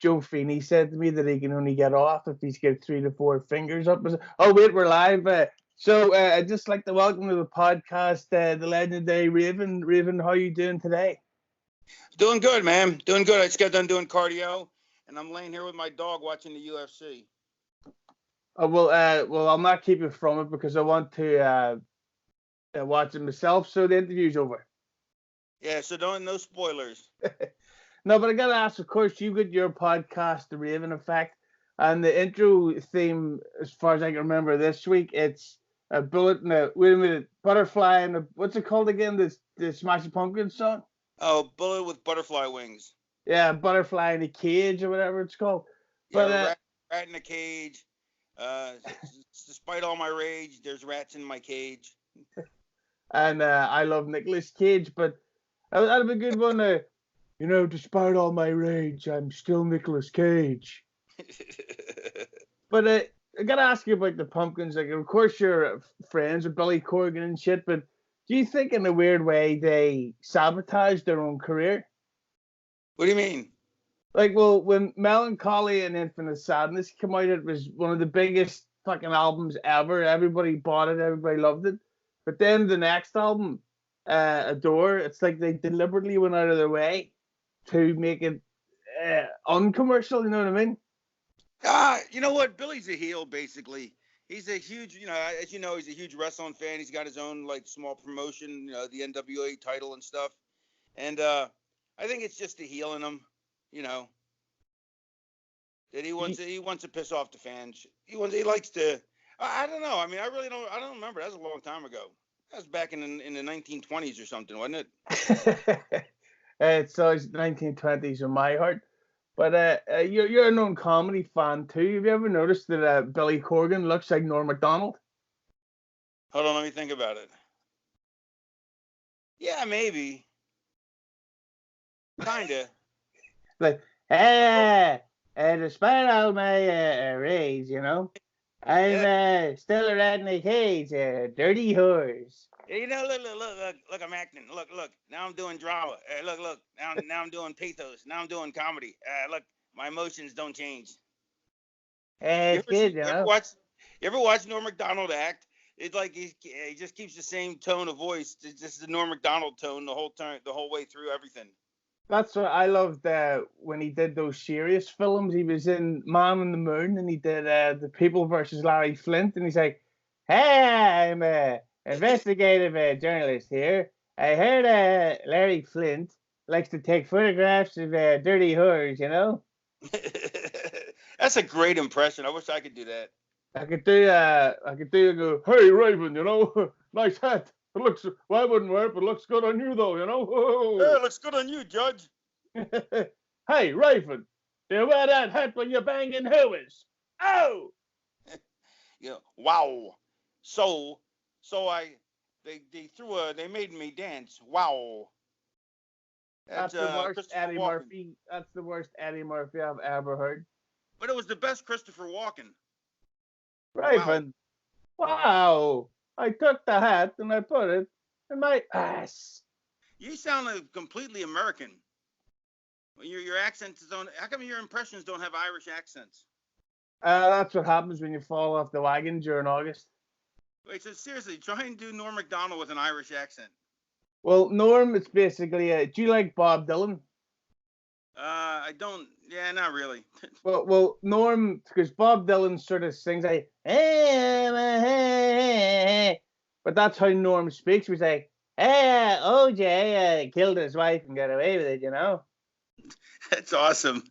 Joe Feeney said to me that he can only get off if he's got 3 to 4 fingers up. Oh, wait, we're live. I'd just like to welcome to the podcast the legendary Raven. Raven, how are you doing today? Doing good, man. Doing good. I just got done doing cardio, and I'm laying here with my dog watching the UFC. I'll not keep you from it because I want to watch it myself. So the interview's over. Yeah, so no spoilers. No, but I gotta ask. Of course, you got your podcast, The Raven Effect, and the intro theme, as far as I can remember, this week it's a bullet and a wait a minute, butterfly and what's it called again? The Smashing Pumpkins song. Oh, bullet with butterfly wings. Yeah, butterfly in a cage or whatever it's called. Yeah, rat in a cage. Despite all my rage, there's rats in my cage. And I love Nicolas Cage, but that'd be a good one. Despite all my rage, I'm still Nicolas Cage. But I gotta ask you about the Pumpkins. Like, of course, you're friends with Billy Corgan and shit, but do you think, in a weird way, they sabotaged their own career? What do you mean? Like, well, when Melancholy and Infinite Sadness came out, it was one of the biggest fucking albums ever. Everybody bought it, everybody loved it. But then the next album, Adore, it's like they deliberately went out of their way to make it uncommercial, you know what I mean? You know what? Billy's a heel, basically. He's a huge, as you know, he's a huge wrestling fan. He's got his own, like, small promotion, the NWA title and stuff. And I think it's just the heel in him, that he wants to piss off the fans. He likes to, I don't know. I mean, I don't remember. That was a long time ago. That was back in the 1920s or something, wasn't it? It's always the 1920s in my heart. But you're a known comedy fan too. Have you ever noticed that Billy Corgan looks like Norm Macdonald? Hold on, let me think about it. Yeah, maybe. Kinda. Like, despite all my rage, I'm still a rat in a cage, dirty horse. Look, I'm acting. Look, now I'm doing drama. Look, now I'm doing pathos. Now I'm doing comedy. Look, my emotions don't change. It's good, you ever watch Norm Macdonald act? It's like he just keeps the same tone of voice. It's just the Norm Macdonald tone the whole way through everything. That's what I loved when he did those serious films. He was in Man on the Moon, and he did The People versus Larry Flint, and he's like, "Hey, I'm a investigative journalist here. I heard Larry Flint likes to take photographs of dirty whores, That's a great impression. I wish I could do that. I could do go, "Hey, Raven, nice hat. I wouldn't wear it, but it looks good on you, though, Yeah, it looks good on you, Judge." Hey, Raven, do you wear that hat when you're banging hooers? Oh! Yeah, wow. So they made me dance. Wow. That's the worst Eddie Murphy. That's the worst Eddie Murphy I've ever heard. But it was the best Christopher Walken. Raven. Wow. I took the hat and I put it in my ass. You sound like completely American. Your accents don't. How come your impressions don't have Irish accents? That's what happens when you fall off the wagon during August. Wait, so seriously, try and do Norm Macdonald with an Irish accent. Well, Norm, it's basically. Do you like Bob Dylan? I don't. Yeah, not really. well, Norm, because Bob Dylan sort of sings like, hey, but that's how Norm speaks. He's like, "Hey, OJ killed his wife and got away with it, That's awesome.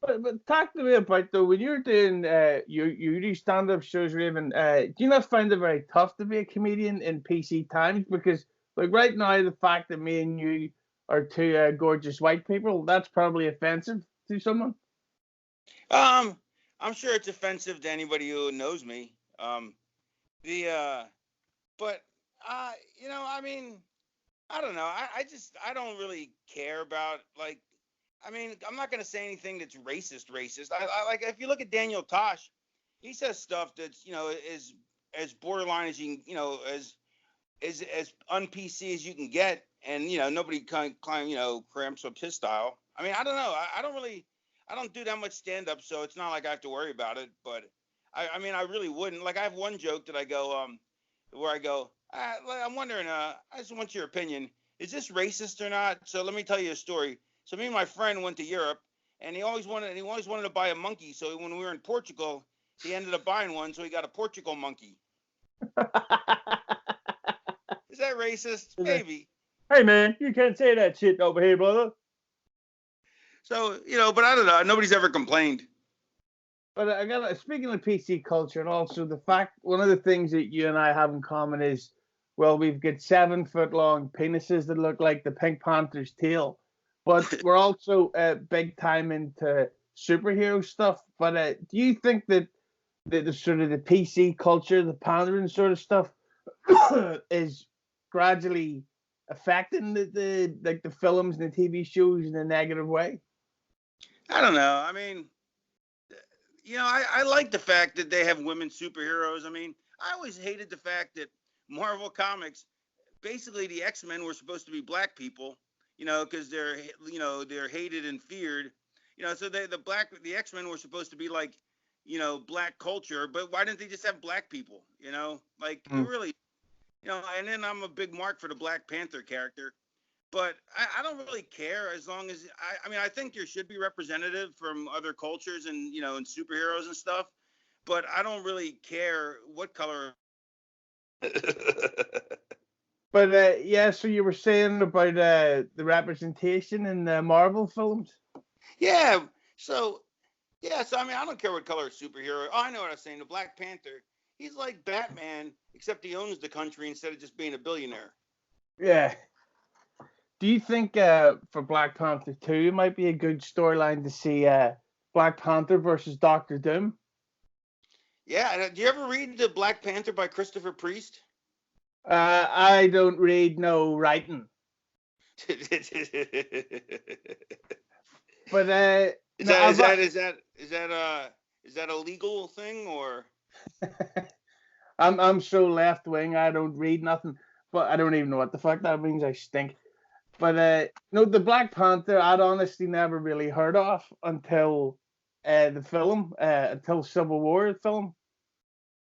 but talk to me about, though, when you're doing you do stand-up shows, Raven, do you not find it very tough to be a comedian in PC times? Because, like, right now, the fact that me and you are two gorgeous white people, that's probably offensive to someone. I'm sure it's offensive to anybody who knows me. I mean, I don't know. I don't really care about, like, I mean, I'm not going to say anything that's racist. I like, if you look at Daniel Tosh, he says stuff that's, is as borderline as you can, as un-PC as you can get. And, nobody cramps up his style. I mean, I don't know. I don't do that much stand up, so it's not like I have to worry about it. But I mean, I really wouldn't. Like, I have one joke that I go, where I go, I'm wondering, I just want your opinion. Is this racist or not? So let me tell you a story. So me and my friend went to Europe, and he always wanted to buy a monkey. So when we were in Portugal, he ended up buying one. So he got a Portugal monkey. Is that racist? Maybe. Hey man, you can't say that shit over here, brother. So, but I don't know. Nobody's ever complained. But I got speaking of PC culture, and also the fact one of the things that you and I have in common is, well, we've got 7 foot long penises that look like the Pink Panther's tail, but we're also big time into superhero stuff. But do you think that the sort of the PC culture, the pandering sort of stuff, is gradually affecting the films and the TV shows in a negative way? I don't know. I mean, I like the fact that they have women superheroes. I mean, I always hated the fact that Marvel Comics, basically the X-Men were supposed to be black people, because they're hated and feared, so the X-Men were supposed to be like, black culture, but why didn't they just have black people, like really, and then I'm a big mark for the Black Panther character. But I don't really care as long as I mean, I think there should be representative from other cultures and and superheroes and stuff, but I don't really care what color. But yeah, so you were saying about the representation in the Marvel films. Yeah. So I mean, I don't care what color superhero. Oh, I know what I was saying. The Black Panther, he's like Batman, except he owns the country instead of just being a billionaire. Yeah. Do you think for Black Panther 2 it might be a good storyline to see Black Panther versus Doctor Doom? Yeah. Do you ever read the Black Panther by Christopher Priest? I don't read no writing. But is that a legal thing or? I'm so left wing. I don't read nothing, but I don't even know what the fuck that means. I stink. But no, the Black Panther I'd honestly never really heard of until the film, until Civil War film,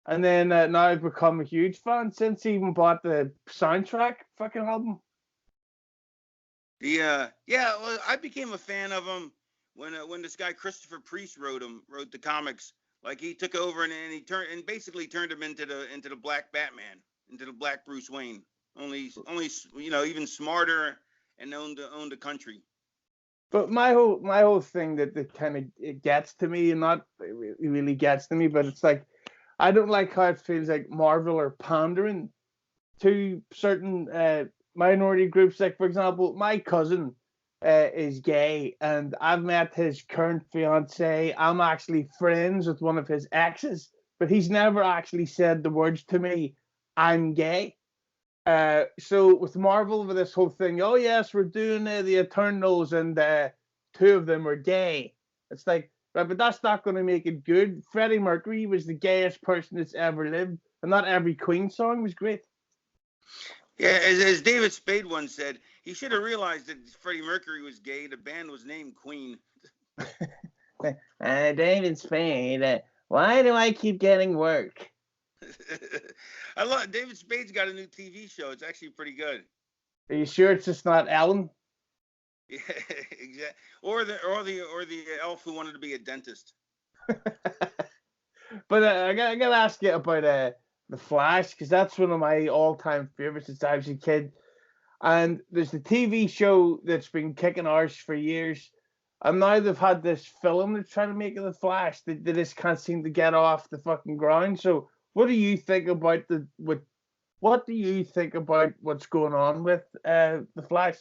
and then now I've become a huge fan since he even bought the soundtrack fucking album. Yeah, well, I became a fan of him when this guy Christopher Priest wrote the comics. Like he took over and he basically turned him into the Black Batman, into the Black Bruce Wayne. Only even smarter and owned the country. But my whole thing that kind of it gets to me, and not it really gets to me, but it's like I don't like how it feels like Marvel are pandering to certain minority groups. Like, for example, my cousin is gay, and I've met his current fiance. I'm actually friends with one of his exes, but he's never actually said the words to me, "I'm gay." So with Marvel, with this whole thing, oh yes, we're doing the Eternals, and 2 of them are gay. It's like, right, but that's not going to make it good. Freddie Mercury was the gayest person that's ever lived, and not every Queen song was great. Yeah, as David Spade once said, he should have realized that Freddie Mercury was gay. The band was named Queen. David Spade, why do I keep getting work? I love David Spade's got a new TV show. It's actually pretty good. Are you sure it's just not Ellen? Yeah, exactly. Or the elf who wanted to be a dentist. But I gotta ask you about the Flash, because that's one of my all-time favorites since I was a kid. And there's the TV show that's been kicking arse for years. And now they've had this film they're trying to make of the Flash. They just can't seem to get off the fucking ground. So what do you think about what do you think about what's going on with the Flash?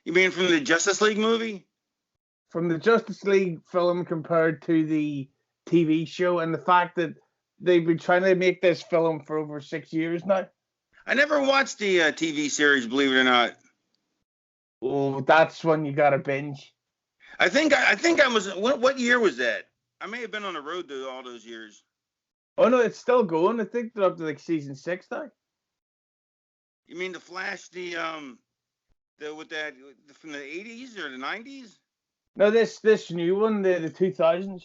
You mean from the Justice League movie? From the Justice League film compared to the TV show, and the fact that they've been trying to make this film for over 6 years now. I never watched the TV series, believe it or not. Oh, that's when you got to binge. I think I was. What year was that? I may have been on the road to all those years. Oh no, it's still going. I think they're up to like season 6 now. You mean the Flash? with that from the 80s or the 90s? No, this new one, the 2000s.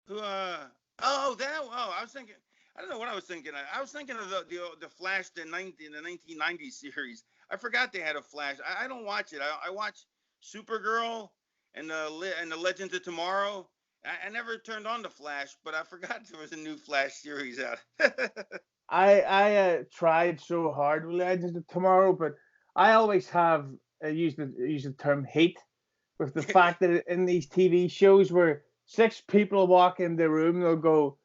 Who oh that oh I was thinking I don't know what I was thinking. I was thinking of the Flash the 1990s series. I forgot they had a Flash. I don't watch it. I watch Supergirl and the Legends of Tomorrow. I never turned on the Flash, but I forgot there was a new Flash series out. I tried so hard with Legends of Tomorrow, but I always have used the term hate with the fact that in these TV shows where six people walk in the room, they'll go,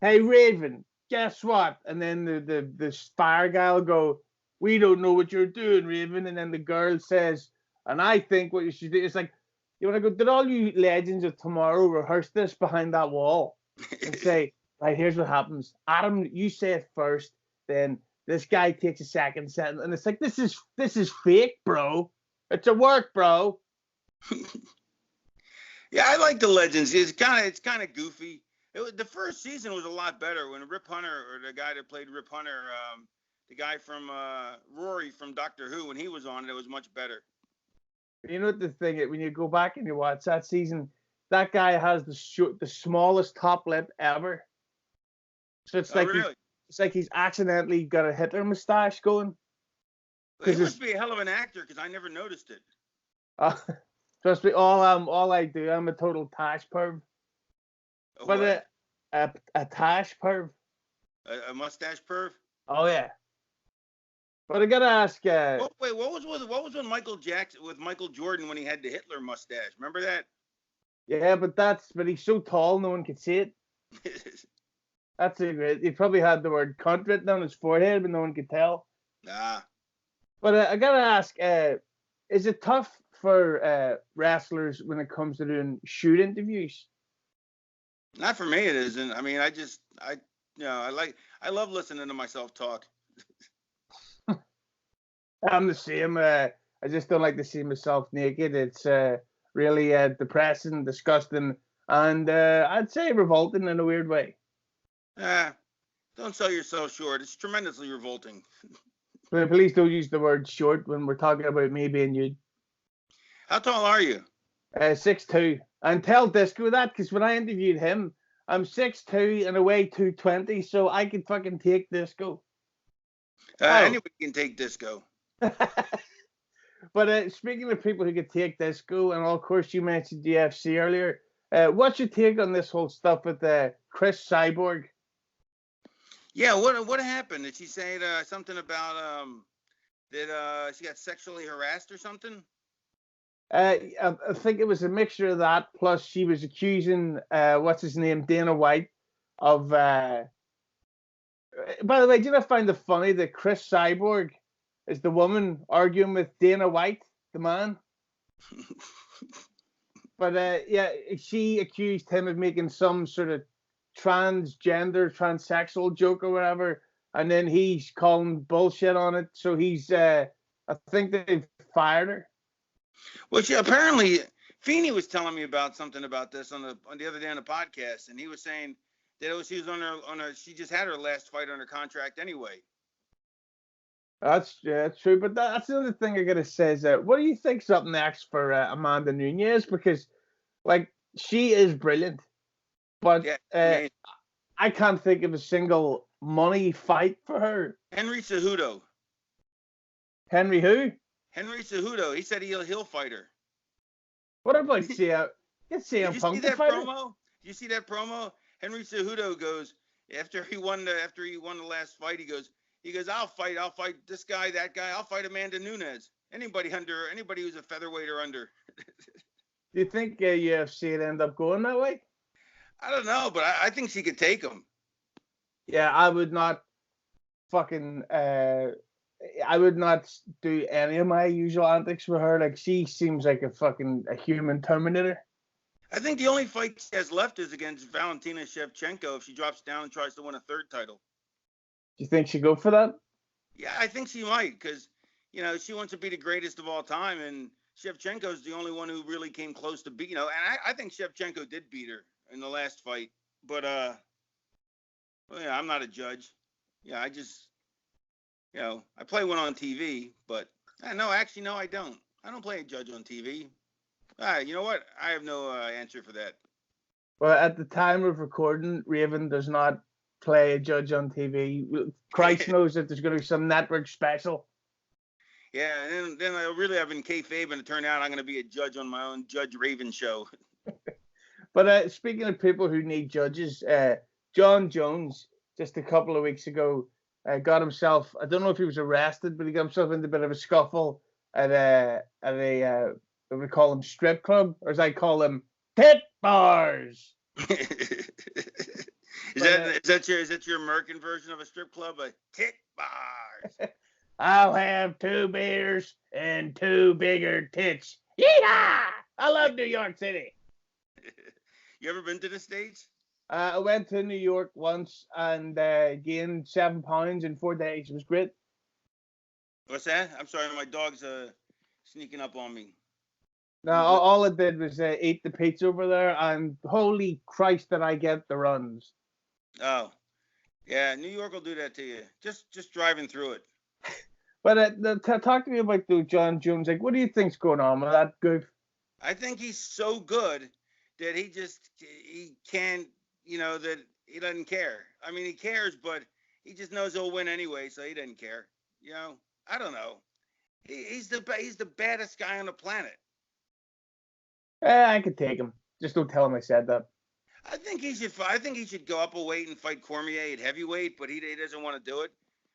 "Hey Raven, guess what?" And then the spire guy will go, "We don't know what you're doing, Raven." And then the girl says, "And I think what you should do." It's like, you want to go, did all you Legends of Tomorrow rehearse this behind that wall and say, right, here's what happens. Adam, you say it first, then this guy takes a second sentence, and it's like, this is fake, bro. It's a work, bro. Yeah, I like the Legends. It's kind of goofy. The first season was a lot better when Rip Hunter, or the guy that played Rip Hunter, the guy from Rory from Doctor Who, when he was on it was much better. You know what the thing is, when you go back and you watch that season, that guy has the smallest top lip ever. So Oh, really? it's like he's accidentally got a Hitler mustache going. Well, he Because must be a hell of an actor because I never noticed it. uh, trust me, all I do, I'm a total tash perv. A But what? a tash perv. A mustache perv? Oh yeah. But I gotta ask, Wait, what was with Michael Jackson with Michael Jordan when he had the Hitler mustache? Remember that? yeah, but he's so tall, no one could see it. That's it. He probably had the word cunt written on his forehead, but no one could tell. Nah, But I gotta ask, is it tough for wrestlers when it comes to doing shoot interviews? not for me. It isn't. I mean, I love listening to myself talk. I'm the same. I just don't like to see myself naked. It's really depressing, disgusting, and I'd say revolting in a weird way. Ah, don't sell yourself short. It's tremendously revolting. But please don't use the word short when we're talking about me being you. How tall are you? 6'2". And tell Disco that, because when I interviewed him, I'm 6'2" and I weigh 220, so I could fucking take Disco. Oh. Anybody can take disco. But speaking of people who could take Disco, and of course you mentioned UFC earlier, what's your take on this whole stuff with Chris Cyborg? Yeah, what happened? Did she say something about that she got sexually harassed or something? I think it was a mixture of that, plus she was accusing, what's his name, Dana White, of. By the way, do you not find it funny that Chris Cyborg is the woman arguing with Dana White, the man? But yeah, she accused him of making some sort of transgender, transsexual joke or whatever, and then he's calling bullshit on it. So I think they've fired her. Well, she apparently Feeney was telling me about something about this on the other day on the podcast, and he was saying that she was she just had her last fight under contract anyway. That's true, but that's the other thing I gotta say is that what do you think's up next for Amanda Nunes? Because like she is brilliant, but yeah, I can't think of a single money fight for her. Henry Cejudo. Henry who? Henry Cejudo. He said he'll fight her. What about CM? Get CM Did you Punk see to that fight promo? Did you see that promo? Henry Cejudo goes after he won the last fight. He goes, I'll fight this guy, that guy. I'll fight Amanda Nunes. Anybody who's a featherweight or under. Do you think UFC would end up going that way? I don't know, but I think she could take him. Yeah, I would not fucking. I would not do any of my usual antics with her. Like she seems like a human Terminator. I think the only fight she has left is against Valentina Shevchenko if she drops down and tries to win a third title. Do you think she'd go for that? Yeah, I think she might because, she wants to be the greatest of all time, and Shevchenko's the only one who really came close to beat, and I think Shevchenko did beat her in the last fight. But, well, yeah, I'm not a judge. Yeah, I just, I play one on TV, but No, actually, no, I don't. I don't play a judge on TV. You know what? I have no answer for that. Well, at the time of recording, Raven does not play a judge on TV. Christ knows that there's going to be some network special. Yeah, and then I really have been kayfabe, and it turned out I'm going to be a judge on my own Judge Raven show. But speaking of people who need judges, John Jones, just a couple of weeks ago, got himself, I don't know if he was arrested, but he got himself into a bit of a scuffle at what we call them, strip club, or as I call them, tit bars. Is that your American version of a strip club? A tit bars. I'll have 2 beers and 2 bigger tits. Yeehaw! I love New York City. You ever been to the States? I went to New York once and gained 7 pounds in 4 days. It was great. What's that? I'm sorry, my dog's sneaking up on me. No, all I did was eat the pizza over there, and holy Christ, did I get the runs. Oh, yeah, New York will do that to you. Just driving through it. But talk to me about John Jones. Like, what do you think's going on with that goof? I think he's so good that he can't, that he doesn't care. I mean, he cares, but he just knows he'll win anyway, so he doesn't care. I don't know. He's the baddest guy on the planet. I could take him. Just don't tell him I said that. I think he should go up a weight and fight Cormier at heavyweight, but he doesn't want to do it.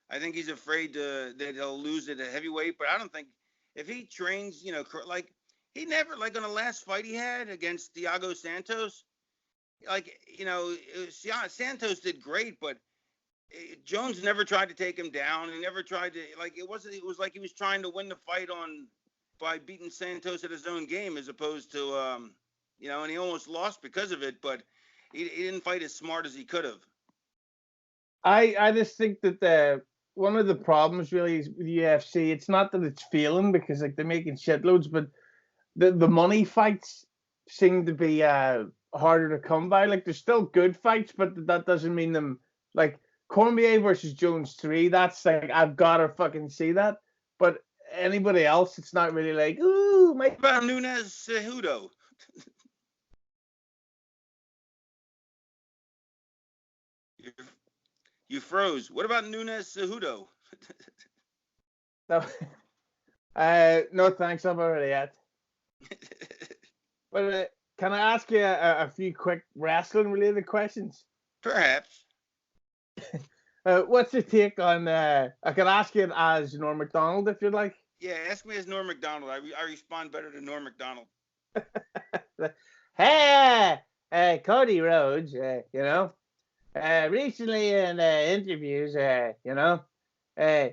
I think he's afraid that he'll lose it at heavyweight, but I don't think if he trains, like he never, like on the last fight he had against Thiago Santos, like, Santos did great, but Jones never tried to take him down. He never tried to, like, it was like he was trying to win the fight by beating Santos at his own game, as opposed to, and he almost lost because of it, but he didn't fight as smart as he could have. I just think that one of the problems really is with the UFC, it's not that it's failing because like they're making shitloads, but the money fights seem to be harder to come by. Like there's still good fights, but that doesn't mean them, like Cormier versus Jones 3, that's like I've gotta fucking see that. But anybody else, it's not really like, ooh, my. What about Nunes Cejudo? You froze. What about Nunes Cejudo? No, no thanks, I'm already at. But can I ask you a few quick wrestling related questions? Perhaps. What's your take on? I can ask you it as Norm Macdonald if you'd like. Yeah, ask me as Norm Macdonald. I respond better to Norm Macdonald. Hey, Cody Rhodes, recently in interviews,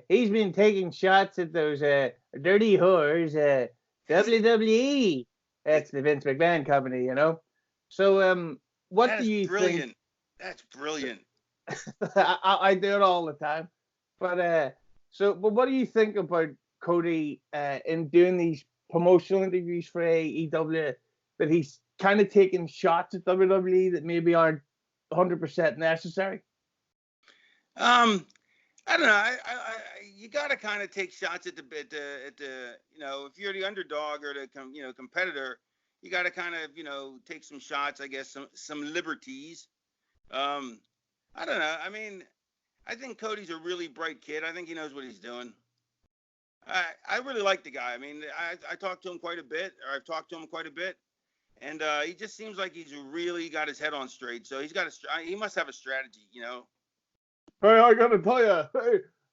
he's been taking shots at those dirty whores, WWE. That's the Vince McMahon company, So, what do you think? That's brilliant. I do it all the time. But what do you think about Cody in doing these promotional interviews for AEW, that he's kind of taking shots at WWE that maybe aren't 100% necessary? I don't know. You got to kind of take shots at the if you're the underdog or the competitor, you got to kind of take some shots, I guess, some liberties. I don't know. I mean, I think Cody's a really bright kid. I think he knows what he's doing. I really like the guy. I mean, I talked to him quite a bit, or I've talked to him quite a bit, and he just seems like he's really got his head on straight. So he must have a strategy, Hey, I gotta tell you,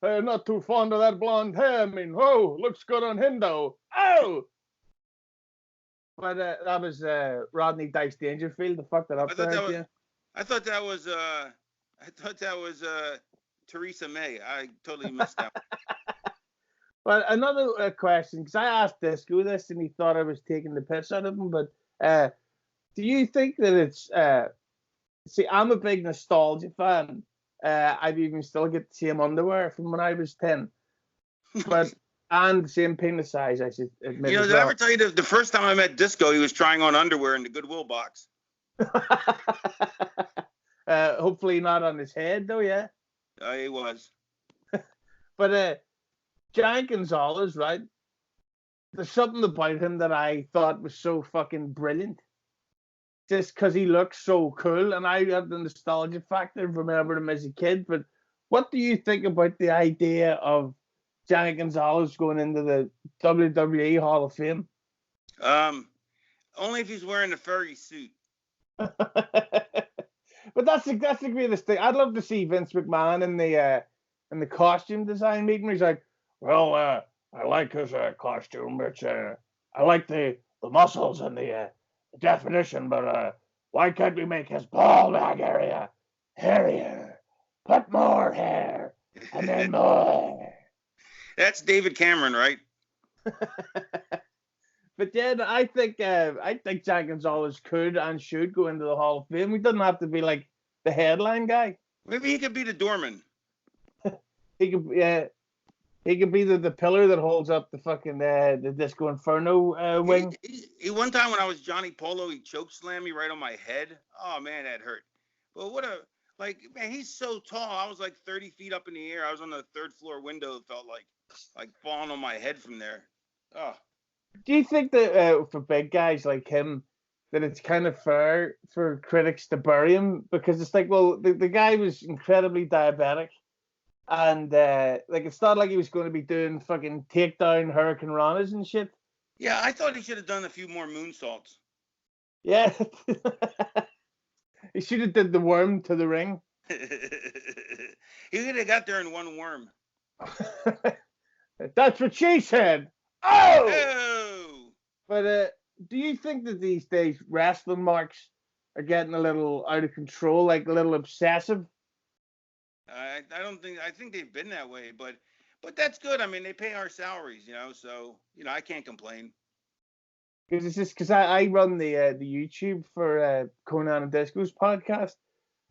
hey, not too fond of that blonde hair. I mean, whoa, looks good on him though. Oh. But that was Rodney Dice Dangerfield. The fuck that up there. I thought that was Theresa May. I totally missed that one. But another question, because I asked Disco this and he thought I was taking the piss out of him. But do you think that it's see, I'm a big nostalgia fan. I've even still get the same underwear from when I was 10. But and the same penis size, I should admit. Did I ever tell you the first time I met Disco, he was trying on underwear in the Goodwill box. Hopefully not on his head though, yeah. He was. But Giant Gonzalez, right? there's something about him that I thought was so fucking brilliant. Just because he looks so cool, and I have the nostalgia factor from remembering him as a kid. But what do you think about the idea of Johnny Gonzalez going into the WWE Hall of Fame? Only if he's wearing a furry suit. But that's the greatest thing. I'd love to see Vince McMahon in the costume design meeting. He's like, well, I like his costume. It's I like the muscles and the definition, but why can't we make his ball bag area hairier? Put more hair and then more. That's David Cameron, right? But then I think Jack Gonzalez could and should go into the Hall of Fame. He doesn't have to be like the headline guy. Maybe he could be the doorman. He could be the pillar that holds up the fucking the Disco Inferno wing. He one time when I was Johnny Polo, he choke slammed me right on my head. Oh man, that hurt. But man, he's so tall. I was like 30 feet up in the air. I was on the third floor window. It felt like falling on my head from there. Oh. Do you think that for big guys like him, that it's kind of fair for critics to bury him? Because it's like, well, the guy was incredibly diabetic, and like it's not like he was going to be doing fucking takedown Hurricane Ranas and shit. Yeah, I thought he should have done a few more moonsaults. Yeah, he should have did the worm to the ring. He could have got there in one worm. That's what she said. Oh! Oh! But do you think that these days wrestling marks are getting a little out of control, like a little obsessive? I don't think. I think they've been that way, but that's good. I mean, they pay our salaries, so I can't complain. Because it's just because I run the YouTube for Conan and Disco's podcast,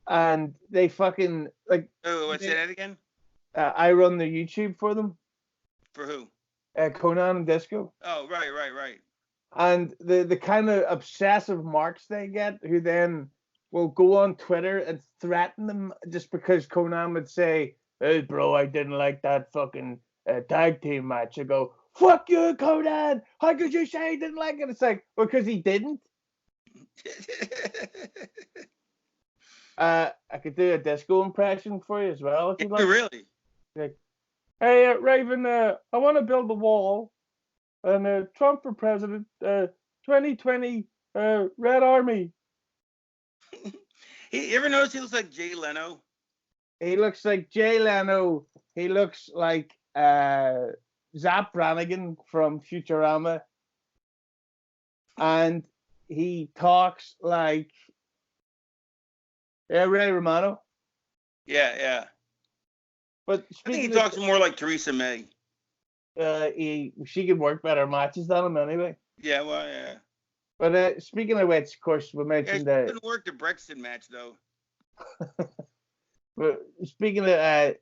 and they fucking like. Oh, what's that again? I run the YouTube for them. For who? Conan and Disco. Oh, right. And the kind of obsessive marks they get, who then will go on Twitter and threaten them just because Conan would say, "Hey, bro, I didn't like that fucking tag team match." I go, "Fuck you, Conan! How could you say he didn't like it?" It's like, because he didn't. I could do a Disco impression for you as well if you'd like. Really? Like, hey, Raven, I want to build a wall. And Trump for president, 2020, Red Army. You ever notice he looks like Jay Leno? He looks like Jay Leno. He looks like Zap Brannigan from Futurama. And he talks like Ray Romano. Yeah. But I think he talks more like Theresa May. She could work better matches than him anyway. Yeah, well, yeah. But speaking of which, of course, we mentioned that. Didn't work the Brexit match though. But speaking of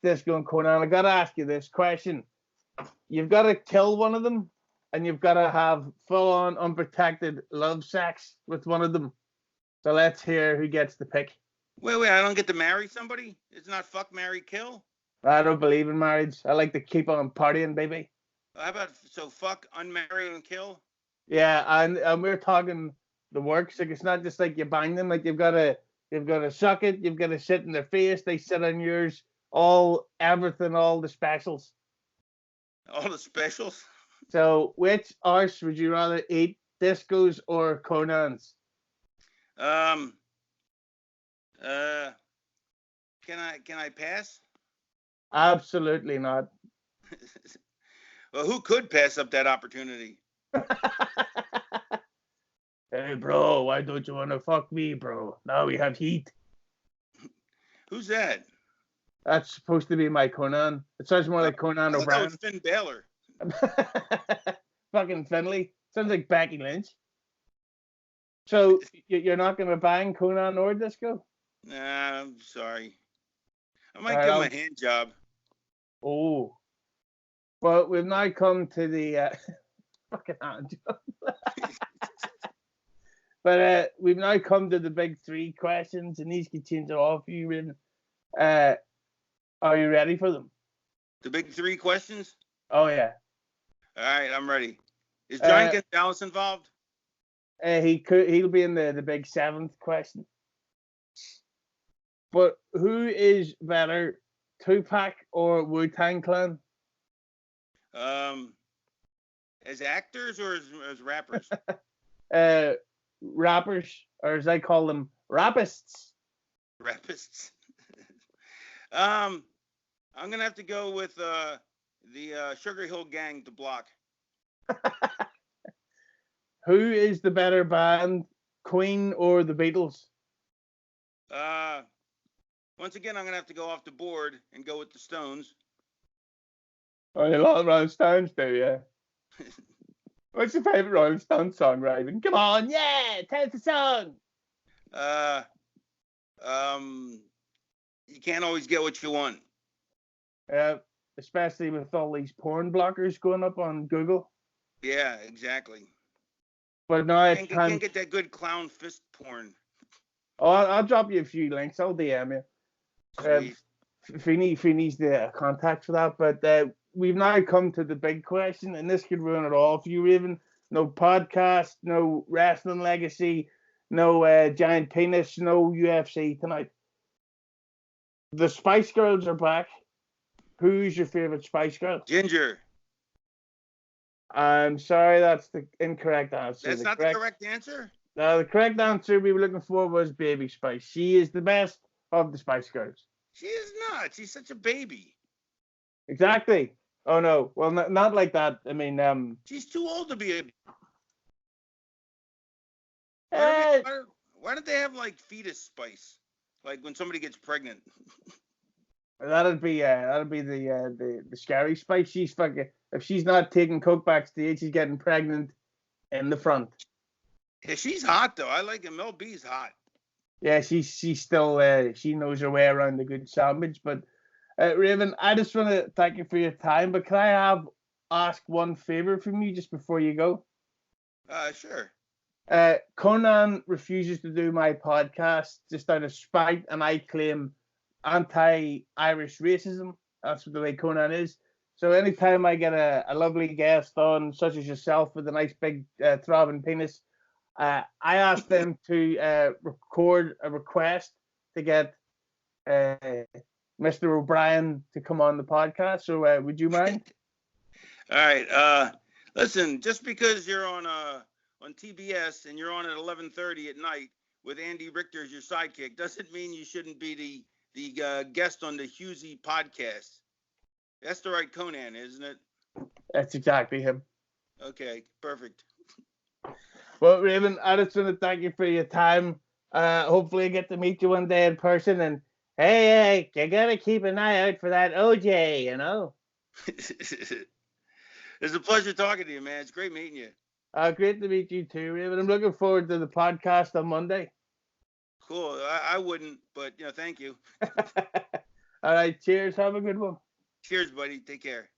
Disco and Conan, I gotta ask you this question: you've got to kill one of them, and you've got to have full-on unprotected love sex with one of them. So let's hear who gets the pick. Wait, I don't get to marry somebody? It's not fuck, marry, kill? I don't believe in marriage. I like to keep on partying, baby. How about fuck, unmarry, and kill? Yeah, and we're talking the works. Like it's not just like you bang them. Like you've got to suck it. You've got to sit in their face. They sit on yours. Everything, all the specials. All the specials. So, which arse would you rather eat, Disco's or Conan's? Can I pass? Absolutely not. Well, who could pass up that opportunity? Hey, bro, why don't you want to fuck me, bro? Now we have heat. Who's that? That's supposed to be my Conan. It sounds more like Conan O'Brien. That was Finn Balor. Fucking Finley. Sounds like Becky Lynch. So, you're not going to bang Conan or Disco? Nah, I'm sorry. I might give him a hand job. Oh. Well, we've now come to the fucking hand job. But we've now come to the big three questions, and these can change it all for you, Raven. Are you ready for them? The big three questions? Oh, yeah. All right, I'm ready. Is John Gonzalez involved? He'll be in the big 7th question. But who is better, Tupac or Wu-Tang Clan? As actors or as rappers? Rappers, or as I call them, rapists. Rapists. I'm gonna have to go with the Sugar Hill Gang, The Block. Who is the better band, Queen or the Beatles? Once again, I'm gonna have to go off the board and go with the Stones. Oh, you love Rolling Stones, do you? What's your favorite Rolling Stones song, Raven? Come on, yeah, tell us the song. You can't always get what you want. Especially with all these porn blockers going up on Google. Yeah, exactly. But now you can't get that good clown fist porn. Oh, I'll drop you a few links. I'll DM you. If he needs the contact for that. But we've now come to the big question, and this could ruin it all for you, Raven. No podcast, no wrestling legacy, no giant penis, no UFC tonight. The Spice Girls are back. Who's your favorite Spice Girl? Ginger. I'm sorry, that's the incorrect answer. That's not the correct answer? No, the correct answer we were looking for was Baby Spice. She is the best of the Spice Girls. She is not. She's such a baby. Exactly. Oh, no. Well, not like that. I mean, she's too old to be a... Why don't they have, like, fetus spice? Like, when somebody gets pregnant. That'd be the scary Spice. She's fucking... If she's not taking coke backstage, she's getting pregnant in the front. Yeah, she's hot, though. I like it. Mel B's hot. Yeah, she's still... she knows her way around the good sandwich. But, Raven, I just want to thank you for your time. But can I ask one favor from you just before you go? Sure. Conan refuses to do my podcast just out of spite, and I claim anti-Irish racism. That's the way Conan is. So anytime I get a lovely guest on, such as yourself, with a nice big throbbing penis, I ask them to record a request to get Mr. O'Brien to come on the podcast. So would you mind? All right. Listen, just because you're on TBS and you're on at 11:30 at night with Andy Richter as your sidekick doesn't mean you shouldn't be the guest on the Hughezy podcast. That's the right Conan, isn't it? That's exactly him. Okay, perfect. Well, Raven, I just want to thank you for your time. Hopefully I get to meet you one day in person. And hey, you got to keep an eye out for that OJ, you know? It's a pleasure talking to you, man. It's great meeting you. Great to meet you too, Raven. I'm looking forward to the podcast on Monday. Cool. I wouldn't, but thank you. All right. Cheers. Have a good one. Cheers, buddy. Take care.